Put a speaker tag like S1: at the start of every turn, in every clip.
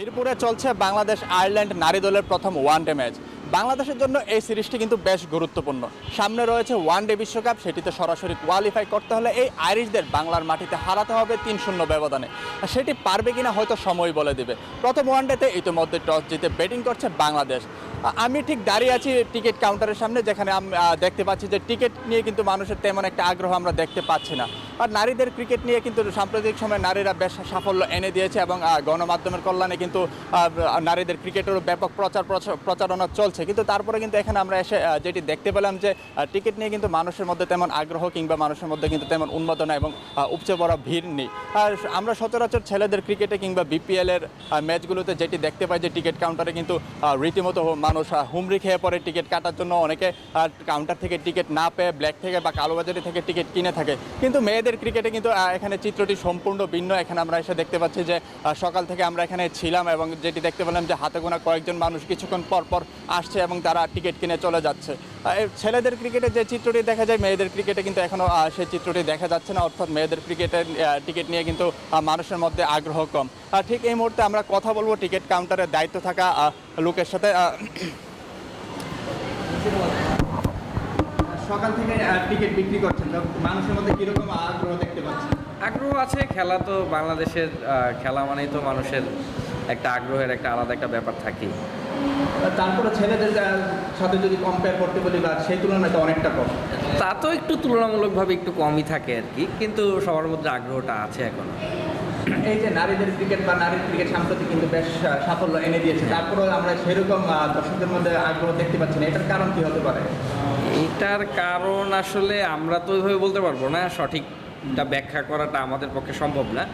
S1: মিরপুরে চলছে বাংলাদেশ আয়ারল্যান্ড নারী দলের প্রথম ওয়ানডে ম্যাচ। বাংলাদেশের জন্য এই সিরিজটি কিন্তু বেশ গুরুত্বপূর্ণ। সামনে রয়েছে ওয়ানডে বিশ্বকাপ, সেটিতে সরাসরি কোয়ালিফাই করতে হলে এই আইরিশদের বাংলার মাটিতে হারাতে হবে ৩-০ ব্যবধানে। সেটি পারবে কিনা হয়তো সময় বলে দেবে। প্রথম ওয়ানডেতে ইতিমধ্যে টস জিতে ব্যাটিং করছে বাংলাদেশ। আমি ঠিক দাঁড়িয়ে আছি টিকিট কাউন্টারের সামনে, যেখানে দেখতে পাচ্ছি যে টিকিট নিয়ে কিন্তু মানুষের তেমন একটা আগ্রহ আমরা দেখতে পাচ্ছি না। আর নারীদের ক্রিকেট নিয়ে কিন্তু সাম্প্রতিক সময়ে নারীরা বেশ সাফল্য এনে দিয়েছে এবং গণমাধ্যমের কল্যাণে কিন্তু নারীদের ক্রিকেটেরও ব্যাপক প্রচারণা চলছে। কিন্তু তারপরে কিন্তু এখানে আমরা এসে যেটি দেখতে পেলাম যে টিকিট নিয়ে কিন্তু মানুষের মধ্যে তেমন আগ্রহ কিংবা মানুষের মধ্যে কিন্তু তেমন উন্মাদনা এবং উপচে পড়া ভিড় নেই। আর আমরা সচরাচর ছেলেদের ক্রিকেটে কিংবা বিপিএলের ম্যাচগুলোতে যেটি দেখতে পাই যে টিকিট কাউন্টারে কিন্তু রীতিমতো মানুষ হুমড়ি খেয়ে পড়ে টিকিট কাটার জন্য। অনেকে কাউন্টার থেকে টিকিট না পেয়ে ব্ল্যাক থেকে বা কালোবাজারি থেকে টিকিট কিনে থাকে। কিন্তু মেয়েদের ক্রিকেটে কিন্তু এখানে চিত্রটি সম্পূর্ণ ভিন্ন। এখানে আমরা এসে দেখতে পাচ্ছি যে সকাল থেকে আমরা এখানে ছিলাম এবং যেটি দেখতে পেলাম যে হাতে গোনা কয়েকজন মানুষ কিছুক্ষণ পর পর আসছে এবং তারা টিকিট কিনে চলে যাচ্ছে। ছেলেদের ক্রিকেটে যে চিত্রটি দেখা যায়, মেয়েদের ক্রিকেটে কিন্তু এখনও সেই চিত্রটি দেখা যাচ্ছে না। অর্থাৎ মেয়েদের ক্রিকেটের টিকিট নিয়ে কিন্তু মানুষের মধ্যে আগ্রহ কম। ঠিক এই মুহূর্তে আমরা কথা বলবো টিকিট কাউন্টারের দায়িত্ব থাকা লোকের সাথে। সকাল থেকে টিকিট বিক্রি করছেন, মানুষের মধ্যে কিরকম আগ্রহ দেখতে পাচ্ছেন?
S2: আগ্রহ আছে। খেলা তো বাংলাদেশের খেলা মানেই তো মানুষের একটা আগ্রহের একটা আলাদা একটা ব্যাপার থাকেই।
S1: তারপরে ছেলেদের সাথে যদি কম্পেয়ার করতে বলি বা সেই তুলনায় তো অনেকটা কম।
S2: তা তো একটু তুলনামূলকভাবে একটু কমই থাকে আর কি, কিন্তু সবার মধ্যে আগ্রহটা আছে এখন।
S1: এই যে নারীদের ক্রিকেট বা নারীর ক্রিকেট সাম্প্রতিক কিন্তু বেশ সাফল্য এনে দিয়েছে, তারপরেও আমরা সেরকম দর্শকদের মধ্যে আগ্রহ দেখতে পাচ্ছি না। এটার কারণ কি হতে পারে?
S2: এটার কারণ আসলে আমরা তো ওইভাবে বলতে পারবো না, সঠিকটা ব্যাখ্যা করাটা আমাদের পক্ষে সম্ভব না।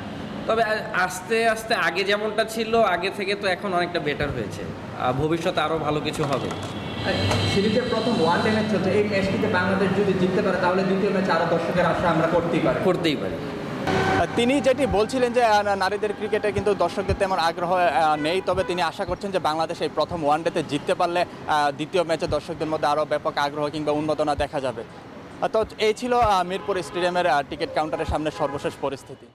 S2: তবে আস্তে আস্তে আগে যেমনটা ছিল আগে থেকে তো এখন অনেকটা বেটার হয়েছে। ভবিষ্যতে আরও ভালো কিছু হবে।
S1: সিরিজের প্রথম ওয়ানডে ম্যাচ হচ্ছে, এই ম্যাচটিতে বাংলাদেশ যদি জিততে পারে তাহলে দ্বিতীয় ম্যাচে আরও দর্শকের আশা আমরা করতেই পারি। তিনি যেটি বলছিলেন যে নারীদের ক্রিকেটে কিন্তু দর্শকদের তেমন আগ্রহ নেই, তবে তিনি আশা করছেন যে বাংলাদেশ এই প্রথম ওয়ানডেতে জিততে পারলে দ্বিতীয় ম্যাচে দর্শকদের মধ্যে আরও ব্যাপক আগ্রহ কিংবা উন্মাদনা দেখা যাবে। তো এই ছিল মিরপুর স্টেডিয়ামের টিকিট কাউন্টারের সামনে সর্বশেষ পরিস্থিতি।